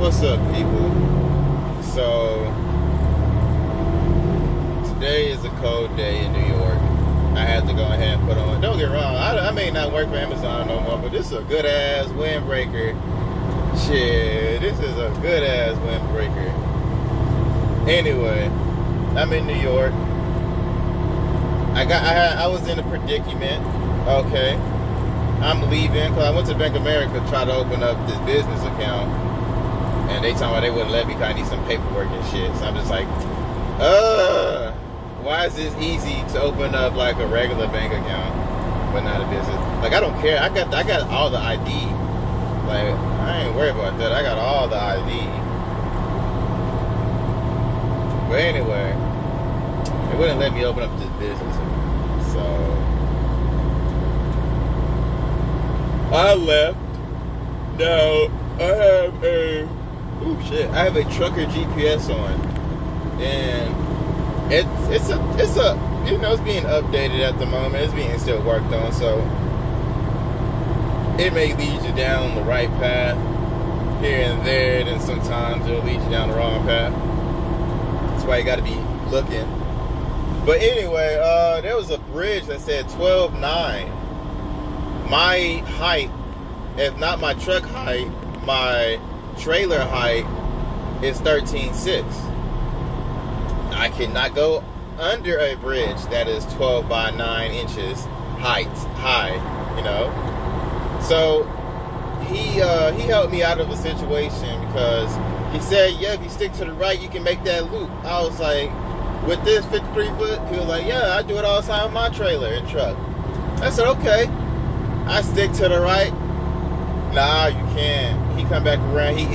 What's up, people? So, today is a cold day in New York. I had to go ahead and put on. Don't get wrong, I may not work for Amazon no more, but this is a good ass windbreaker. Shit, this is a good ass windbreaker. Anyway, I'm in New York. I was in a predicament. Okay, I'm leaving because I went to Bank of America to try to open up this business account, and they told me they wouldn't let me because I need some paperwork and shit. So I'm just like, why is this easy to open up like a regular bank account, but not a business? Like, I don't care. I got all the ID. Like, I ain't worried about that. I got all the ID. But anyway, they wouldn't let me open up this business. So I left. Now I have a trucker GPS on, and it's being updated at the moment. It's being still worked on, so it may lead you down the right path here and there, and then sometimes it'll lead you down the wrong path. That's why you got to be looking. But anyway, there was a bridge that said 12.9. My height, if not my truck height, my trailer height is 13.6. I cannot go under a bridge that is 12 by 9 inches high, you know. So he helped me out of a situation because he said, yeah, if you stick to the right, you can make that loop. I was like, with this 53 foot, he was like, yeah, I do it all the time with my trailer and truck. I said, okay. I stick to the right. Nah, you can't. He come back around. He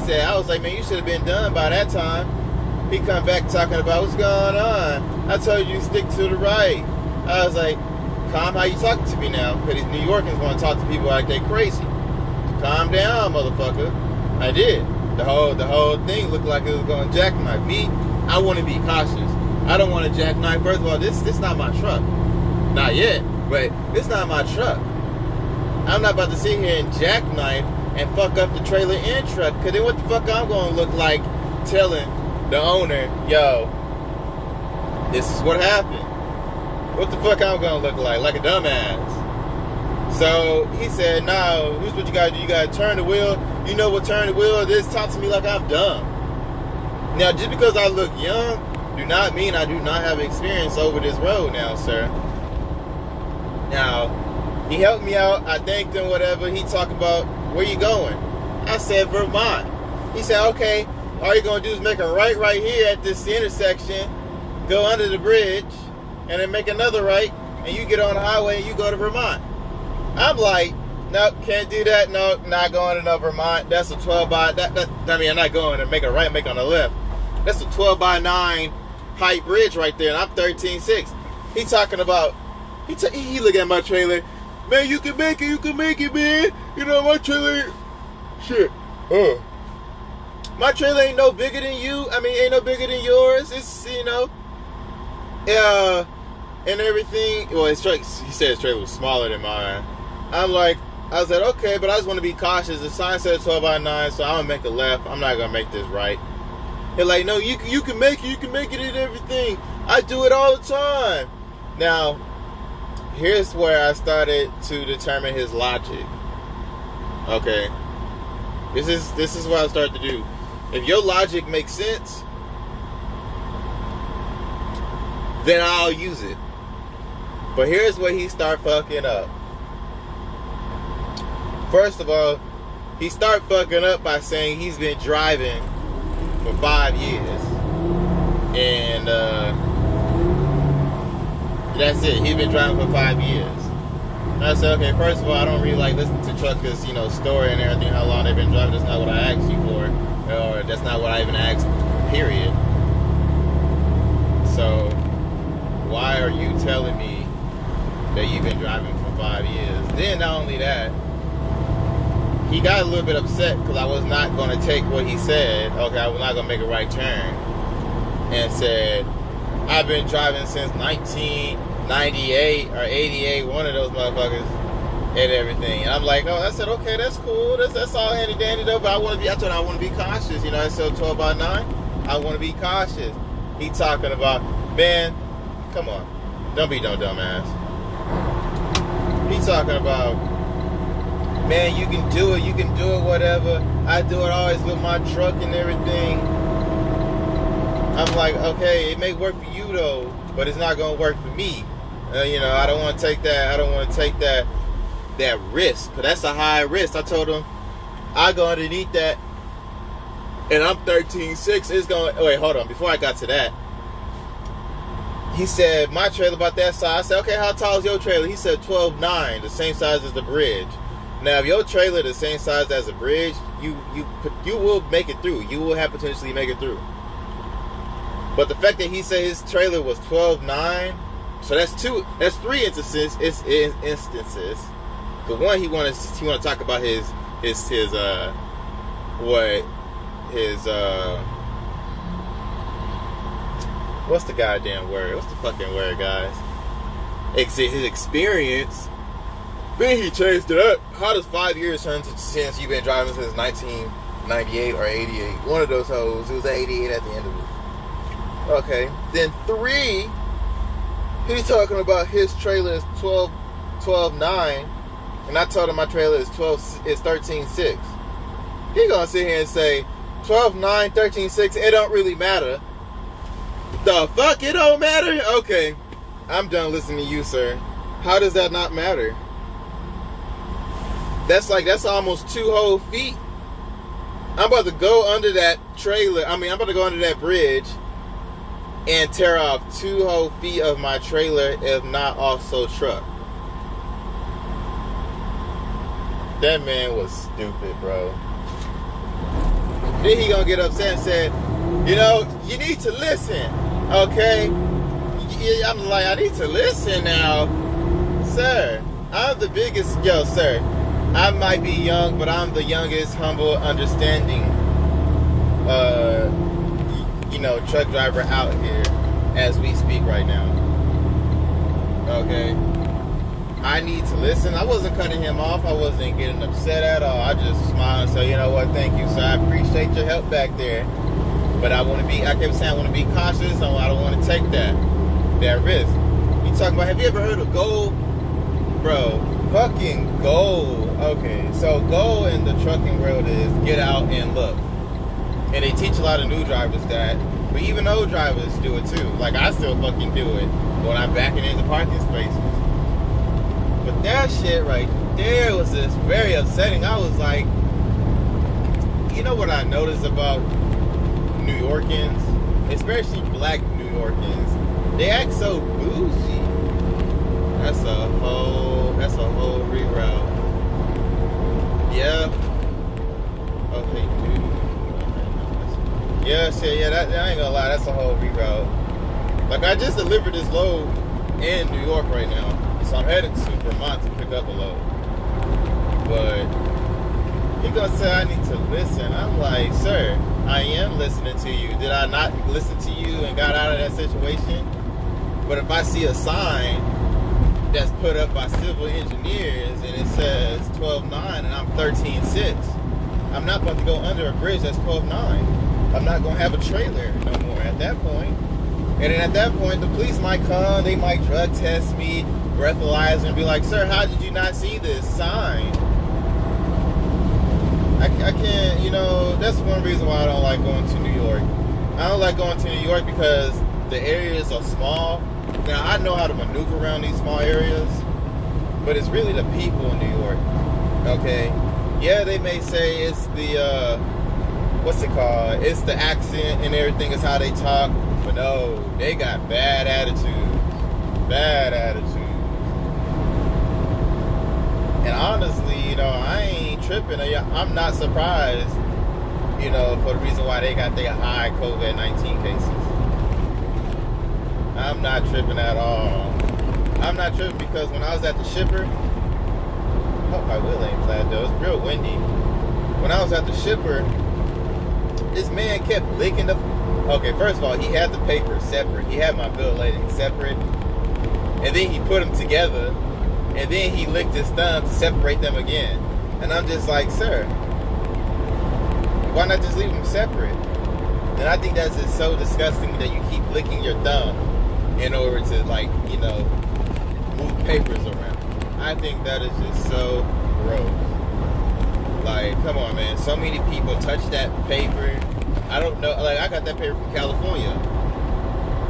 said, I was like, man, you should have been done by that time. He come back talking about what's going on. I told you to stick to the right. I was like, calm, how you talking to me now? Because these New Yorkers want to talk to people like they crazy. Calm down, motherfucker. I did. The whole thing looked like it was going to jackknife me. I want to be cautious. I don't want to jackknife. First of all, this not my truck. Not yet, but this not my truck. I'm not about to sit here and jackknife and fuck up the trailer and truck, because then what the fuck I'm going to look like telling the owner, yo, this is what happened. What the fuck I'm going to look like a dumbass. So he said, no, here's what you got to do. You got to turn the wheel. You know what turn the wheel is? Talk to me like I'm dumb. Now, just because I look young, do not mean I do not have experience over this road now, sir. Now, he helped me out. I thanked him, whatever. He talked about, where you going? I said, Vermont. He said, okay, all you're going to do is make a right here at this intersection, go under the bridge, and then make another right, and you get on the highway and you go to Vermont. I'm like, nope, can't do that. No, not going to no Vermont. That's a 12 by, I'm not going to make a right, make on the left. That's a 12 by 9 height bridge right there, and I'm 13.6. He talking about, he looking at my trailer. Man, you can make it, man. You know, my trailer, shit. My trailer ain't no bigger than you. I mean, ain't no bigger than yours. It's, you know, and everything. Well, he said his trailer was smaller than mine. I was like, okay, but I just want to be cautious. The sign said 12 by 9, so I'm going to make a left. I'm not going to make this right. They're like, no, you can make it. You can make it and everything. I do it all the time. Now, here's where I started to determine his logic. Okay. This is what I started to do. If your logic makes sense, then I'll use it. But here's where he start fucking up. First of all, he start fucking up by saying he's been driving for 5 years. And that's it. He's been driving for 5 years. And I said, okay, first of all, I don't really like listening to truckers, you know, story and everything, how long they've been driving. That's not what I asked you for. Or that's not what I even asked, period. So, why are you telling me that you've been driving for 5 years? Then, not only that, he got a little bit upset because I was not going to take what he said. Okay, I was not going to make a right turn. And said, I've been driving since 1998 or 88, one of those motherfuckers. and everything. And I'm like, oh, I said, okay, that's cool. That's all handy dandy though. But I told him I want to be cautious. You know, I said 12 by 9. I want to be cautious. He talking about, man, come on, don't be no dumbass. He talking about, man, you can do it, whatever. I do it always with my truck and everything. I'm like, okay, it may work for you though, but it's not gonna work for me. You know, I don't want to take that risk, cause that's a high risk. I told him I go underneath that, and I'm 13.6. It's going. Wait, hold on. Before I got to that, he said my trailer about that size. I said, okay, how tall is your trailer? He said 12.9, the same size as the bridge. Now, if your trailer the same size as a bridge, you will make it through. You will have potentially make it through. But the fact that he said his trailer was 12.9, so that's three instances. Instances. The one he wanted to talk about his what's the goddamn word? What's the fucking word, guys? His experience. Then he changed it up. How does 5 years turn since you've been driving since 1998 or 88? One of those hoes. It was 88 at the end of it. Okay. Then 3, he's talking about his trailer is 12.9, and I told him my trailer is 13.6. He gonna sit here and say 12.9, 13.6. It don't really matter. The fuck? It don't matter? Okay. I'm done listening to you, sir. How does that not matter? That's almost 2 whole feet. I'm about to go under that trailer. I'm about to go under that bridge and tear off 2 whole feet of my trailer, if not also truck. That man was stupid, bro. Then he gonna get upset and say, you know, you need to listen, okay? I'm like, I need to listen now. Sir, I'm the biggest, sir. I might be young, but I'm the youngest, humble, understanding, truck driver out here as we speak right now. Okay? I need to listen. I wasn't cutting him off. I wasn't getting upset at all. I just smiled and said, you know what, thank you, sir. I appreciate your help back there. But I kept saying I want to be cautious. I don't want to take that risk. You talking about, have you ever heard of GOAL? Bro, fucking GOAL. Okay, so GOAL in the trucking world is get out and look. And they teach a lot of new drivers that, but even old drivers do it too. Like, I still fucking do it when I'm backing into parking spaces. But that shit right there was just very upsetting. I was like, you know what I noticed about New Yorkers, especially black New Yorkers, they act so bougie. That's a whole reroute. Yeah. Okay, dude. Yeah, shit, yeah, that, I ain't gonna lie, that's a whole reroute. Like, I just delivered this load in New York right now, so I'm headed to Vermont to pick up a load. But he gonna say I need to listen. I'm like, sir, I am listening to you. Did I not listen to you and got out of that situation? But if I see a sign that's put up by civil engineers and it says 12.9 and I'm 13.6, I'm not about to go under a bridge that's 12.9. I'm not going to have a trailer no more at that point. And then at that point, the police might come, they might drug test me, breathalyze, and be like, sir, how did you not see this sign? I can't, that's one reason why I don't like going to New York. I don't like going to New York because the areas are small. Now, I know how to maneuver around these small areas, but it's really the people in New York, okay? Yeah, they may say it's the, what's it called? It's the accent and everything is how they talk, but no, they got bad attitudes. Bad attitudes. And honestly, I ain't tripping. I'm not surprised, for the reason why they got their high COVID-19 cases. I'm not tripping at all. I'm not tripping because when I was at the shipper, I hope my wheel ain't flat though, it's real windy. When I was at the shipper, this man kept licking the... Okay, first of all, he had the papers separate. He had my bill of lading separate. And then he put them together. And then he licked his thumb to separate them again. And I'm just like, sir, why not just leave them separate? And I think that's just so disgusting that you keep licking your thumb in order to, like, you know, move papers around. I think that is just so gross. Like, come on, man. So many people touch that paper. I don't know. Like, I got that paper from California.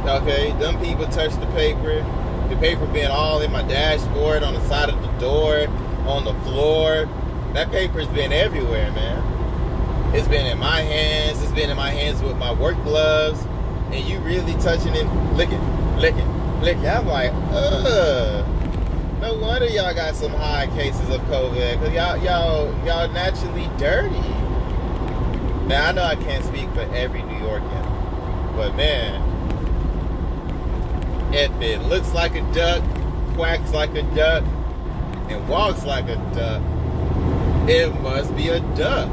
Okay, them people touch the paper. The paper being all in my dashboard, on the side of the door, on the floor. That paper's been everywhere, man. It's been in my hands. It's been in my hands with my work gloves. And you really touching it, licking. I'm like, ugh. No wonder y'all got some high cases of COVID. Because y'all naturally dirty. Now, I know I can't speak for every New Yorker. But, man, if it looks like a duck, quacks like a duck, and walks like a duck, it must be a duck.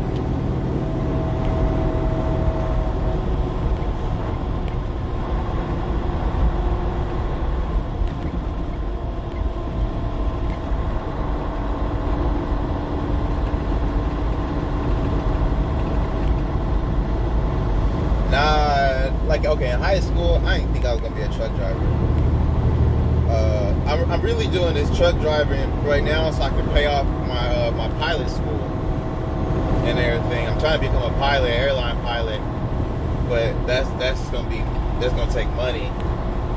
Okay, in high school, I didn't think I was gonna be a truck driver. I'm really doing this truck driving right now so I can pay off my pilot school and everything. I'm trying to become a pilot, airline pilot, but that's gonna take money.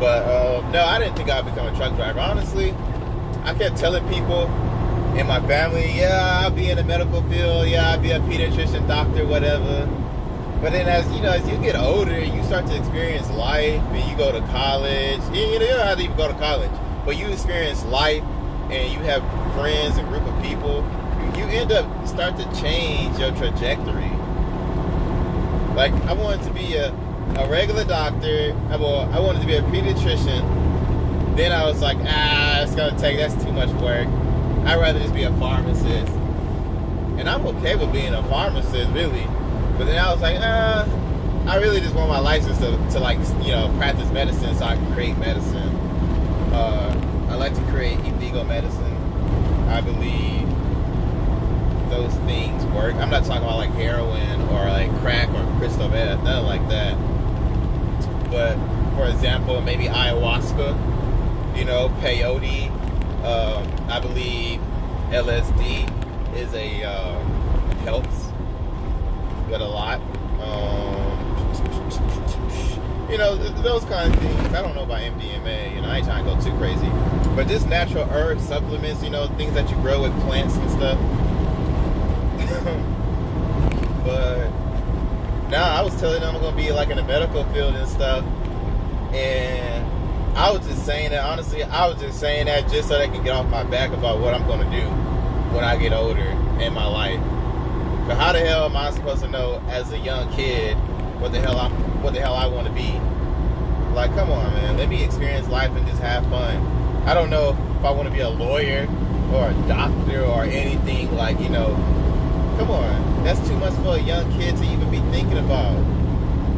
But no, I didn't think I'd become a truck driver. Honestly, I kept telling people in my family, yeah, I'll be in the medical field, yeah, I'll be a pediatrician, doctor, whatever. But then as you get older, you start to experience life, and you go to college. You don't have to even go to college, but you experience life, and you have friends, a group of people. You end up start to change your trajectory. Like, I wanted to be a regular doctor. I wanted to be a pediatrician. Then I was like, that's too much work. I'd rather just be a pharmacist. And I'm okay with being a pharmacist, really. But then I was like, I really just want my license to like, practice medicine so I can create medicine. I like to create illegal medicine. I believe those things work. I'm not talking about like heroin or like crack or crystal meth, nothing like that. But for example, maybe ayahuasca, peyote. I believe LSD is helps with a lot. Those kind of things. I don't know about MDMA. I ain't trying to go too crazy. But just natural herbs, supplements, things that you grow with plants and stuff. But now I was telling them I'm going to be like in the medical field and stuff. And I was just saying that, honestly, just so they can get off my back about what I'm going to do when I get older in my life. But how the hell am I supposed to know as a young kid what the hell I want to be? Like, come on, man. Let me experience life and just have fun. I don't know if I want to be a lawyer or a doctor or anything like, come on. That's too much for a young kid to even be thinking about,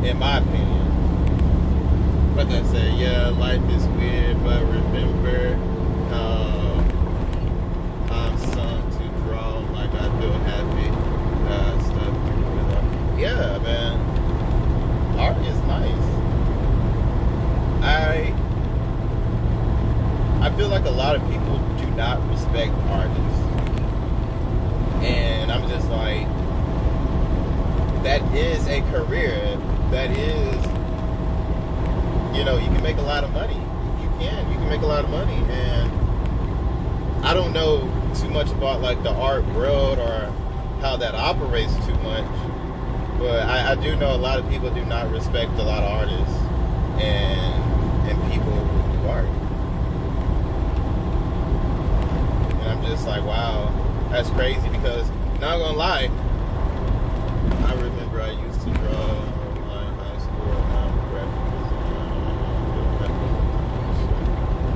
in my opinion. But they say, yeah, life is weird, but remember, I'm sung to draw like I feel happy. Stuff. Yeah, man. Art is nice. I feel like a lot of people do not respect artists. And I'm just like, that is a career. That is, you can make a lot of money. You can make a lot of money. And I don't know too much about like the art world or how that operates too much. But I do know a lot of people do not respect a lot of artists and people who do art. And I'm just like, wow, that's crazy because, not gonna lie, I remember I used to draw in high school graphic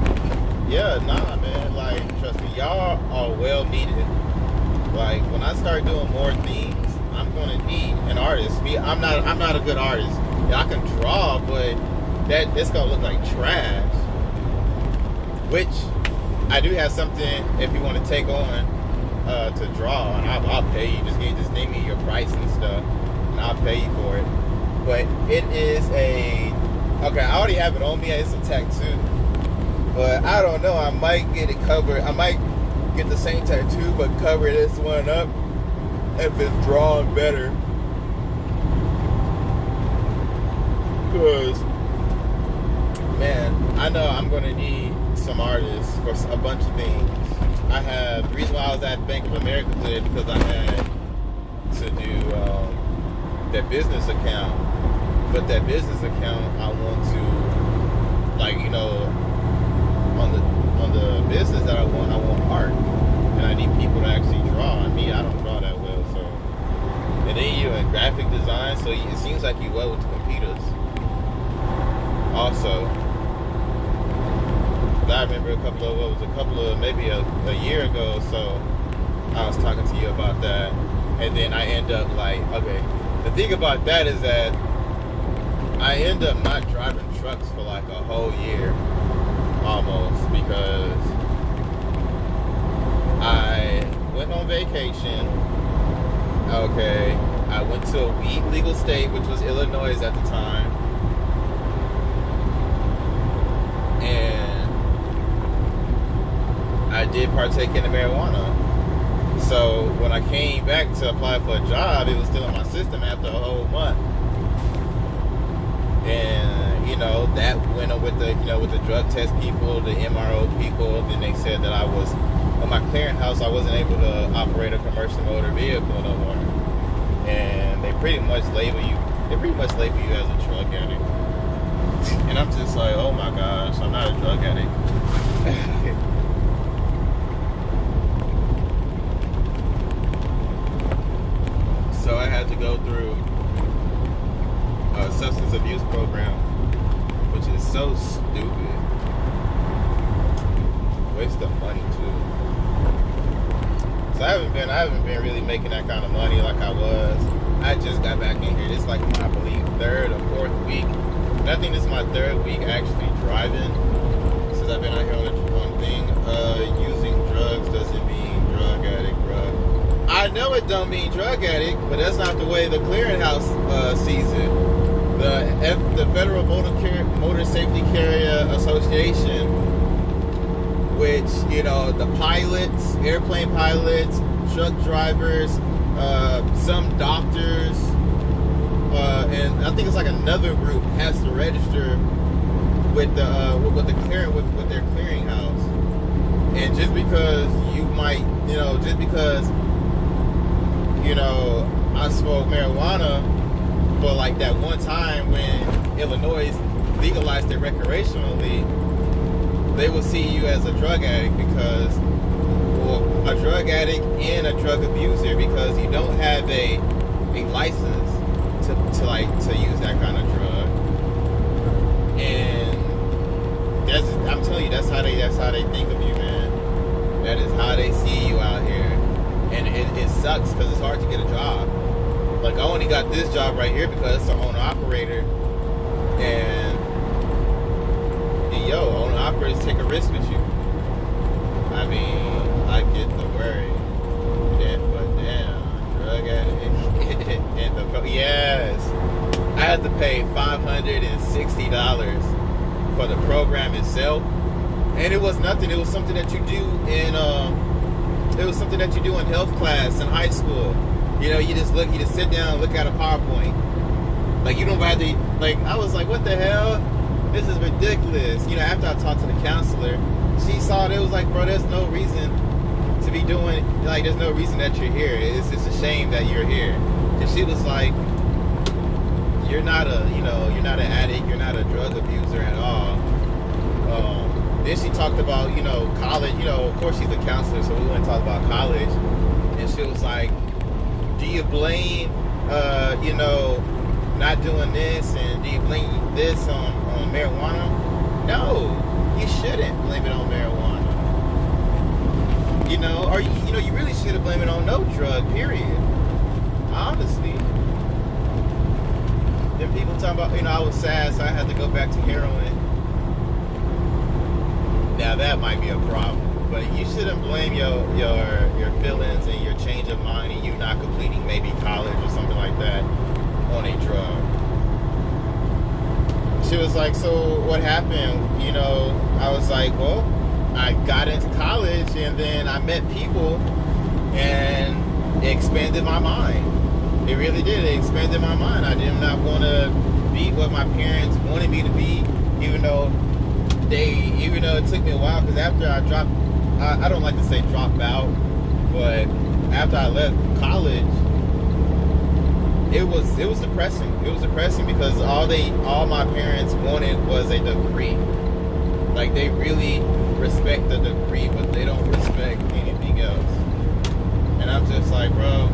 design. Yeah, nah, man, like, trust me, y'all are well needed. Like, when I start doing more things, I'm gonna need an artist. I'm not a good artist. Yeah, I can draw, but it's gonna look like trash. Which I do have something if you want to take on to draw, and I'll pay you. Just name me your price and stuff, and I'll pay you for it. But it is okay. I already have it on me. It's a tattoo, but I don't know. I might get it covered. I might get the same tattoo, but cover this one up if it's drawn better. Because, man, I know I'm gonna need some artists for a bunch of things. The reason why I was at Bank of America today because I had to do that business account. But that business account, I want to, on the business that I want art, and I need people to actually draw. And me, I don't draw that well, so. And then you're in graphic design, so it seems like you well with the computers. Also. I remember maybe a year ago or so, I was talking to you about that, and then I end up the thing about that is that I end up not driving trucks for like a whole year, almost, because I went on vacation, okay, I went to a weed legal state, which was Illinois at the time, and I did partake in the marijuana. So when I came back to apply for a job, it was still in my system after a whole month. And that went on with the drug test people, the MRO people. Then they said that I was on my clearinghouse. I wasn't able to operate a commercial motor vehicle no more. And they pretty much label you as a drug addict. And I'm just like, oh my gosh, I'm not a drug addict. So I had to go through a substance abuse program, which is so stupid. Waste of money too. So I haven't been really making that kind of money like I was. I just got back in here. This is like my, I believe, third or fourth week. And I think this is my third week actually driving since I've been out here on thing. Using drugs doesn't mean drug addict, bro. I know it don't mean drug addict, but that's not the way the clearinghouse sees it. The Federal Motor Safety Carrier Association, which, the pilots, airplane pilots, truck drivers, some doctors, and I think it's like another group has to register with their clearinghouse. And just because I smoked marijuana for like that one time when Illinois legalized it recreationally, they will see you as a drug addict because, a drug addict and a drug abuser, because you don't have a license to use that kind of drug. And I'm telling you, that's how they think of you, man. That is how they see you out here. And it sucks because it's hard to get a job. Like, I only got this job right here because it's an owner-operator. And owner-operators take a risk with you. I mean, I get the worry. But damn, drug addict. Yes. I had to pay $560 for the program itself. And it was nothing. It was something that you do in health class in high school. You just sit down and look at a PowerPoint. Like, you don't have to, I was like, what the hell? This is ridiculous. After I talked to the counselor, she saw it. It was like, bro, there's no reason to be doing, there's no reason that you're here. It's just a shame that you're here. And she was like, you're not you're not an addict. You're not a drug abuser at all. Then she talked about, college. Of course she's a counselor, so we went to talk about college. And she was like, do you blame, not doing this, and do you blame this on marijuana? No, you shouldn't blame it on marijuana. Or you really should have blamed it on no drug, period. Honestly. Then people talking about, I was sad, so I had to go back to heroin. Now that might be a problem. but you shouldn't blame your feelings and your change of mind and you not completing maybe college or something like that on a drug. She was like, so what happened? You know, I was like, well, I got into college and then I met people and it expanded my mind. It really did. It expanded my mind. I did not want to be what my parents wanted me to be, even though it took me a while, because after I dropped, I don't like to say drop out, but after I left college, it was depressing. It was depressing because all my parents wanted was a degree. Like, they really respect the degree, but they don't respect anything else. And I'm just like, bro,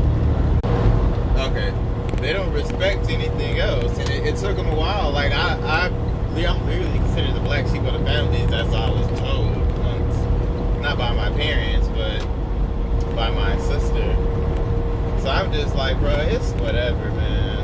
okay, they don't respect anything else. And it took them a while. Like, I'm literally considered the black sheep of the family. That's all I was told. Not by my parents, but by my sister. So I'm just like, bro, it's whatever, man.